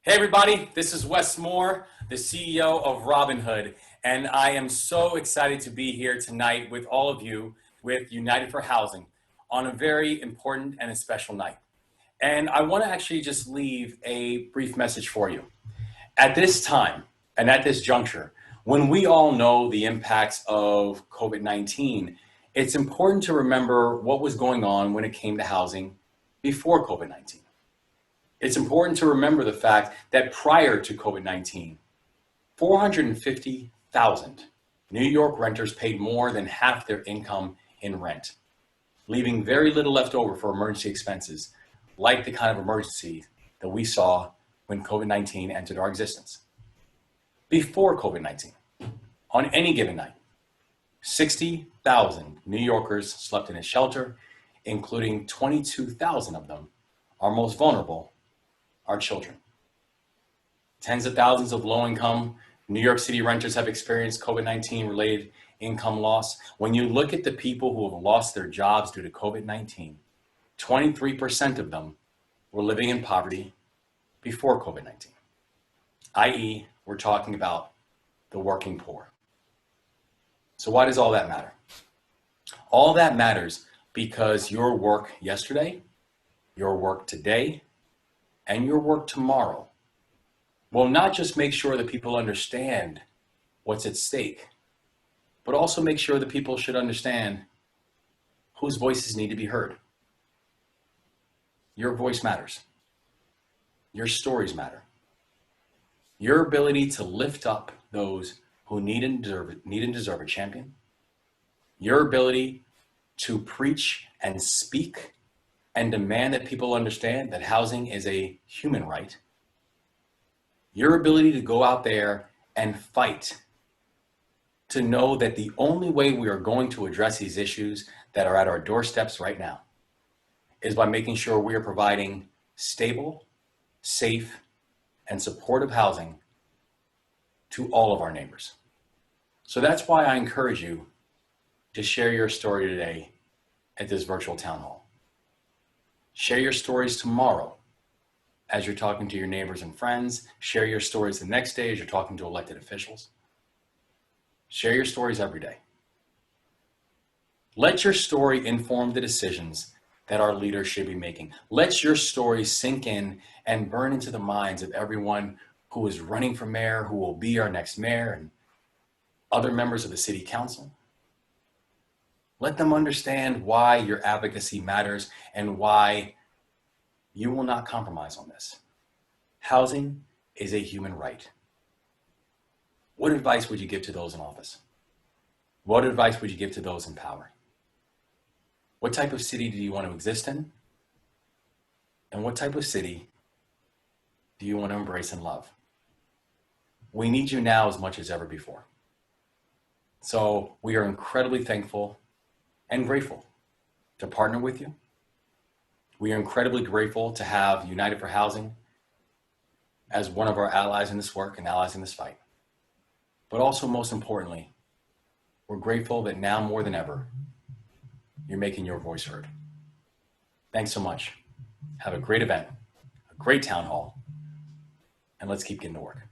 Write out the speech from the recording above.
Hey everybody, this is Wes Moore, the CEO of Robinhood, and I am so excited to be here tonight with all of you with United for Housing on a very important and a special night. And I want to actually just leave a brief message for you. At this time and at this juncture, when we all know the impacts of COVID-19, it's important to remember what was going on when it came to housing before COVID-19. It's important to remember the fact that prior to COVID-19, 450,000 New York renters paid more than half their income in rent, leaving very little left over for emergency expenses, like the kind of emergency that we saw when COVID-19 entered our existence. Before COVID-19, on any given night, 60,000 New Yorkers slept in a shelter, including 22,000 of them, our most vulnerable, our children. Tens of thousands of low-income New York City renters have experienced COVID-19 related income loss. When you look at the people who have lost their jobs due to COVID-19, 23% of them were living in poverty before COVID-19, i.e., we're talking about the working poor. So why does all that matter? All that matters because your work yesterday, your work today, and your work tomorrow will not just make sure that people understand what's at stake, but also make sure that people should understand whose voices need to be heard. Your voice matters. Your stories matter. Your ability to lift up those who need and deserve a champion. Your ability to preach and speak and demand that people understand that housing is a human right. Your ability to go out there and fight to know that the only way we are going to address these issues that are at our doorsteps right now is by making sure we are providing stable, safe, and supportive housing to all of our neighbors. So that's why I encourage you to share your story today at this virtual town hall. Share your stories tomorrow as you're talking to your neighbors and friends. Share your stories the next day as you're talking to elected officials. Share your stories every day. Let your story inform the decisions that our leaders should be making. Let your story sink in and burn into the minds of everyone who is running for mayor, who will be our next mayor, and other members of the city council. Let them understand why your advocacy matters and why you will not compromise on this. Housing is a human right. What advice would you give to those in office? What advice would you give to those in power? What type of city do you want to exist in? And what type of city do you want to embrace and love? We need you now as much as ever before. So we are incredibly thankful and grateful to partner with you. We are incredibly grateful to have United for Housing as one of our allies in this work and allies in this fight. But also, most importantly, we're grateful that now more than ever, you're making your voice heard. Thanks so much. Have a great event, a great town hall, and let's keep getting to work.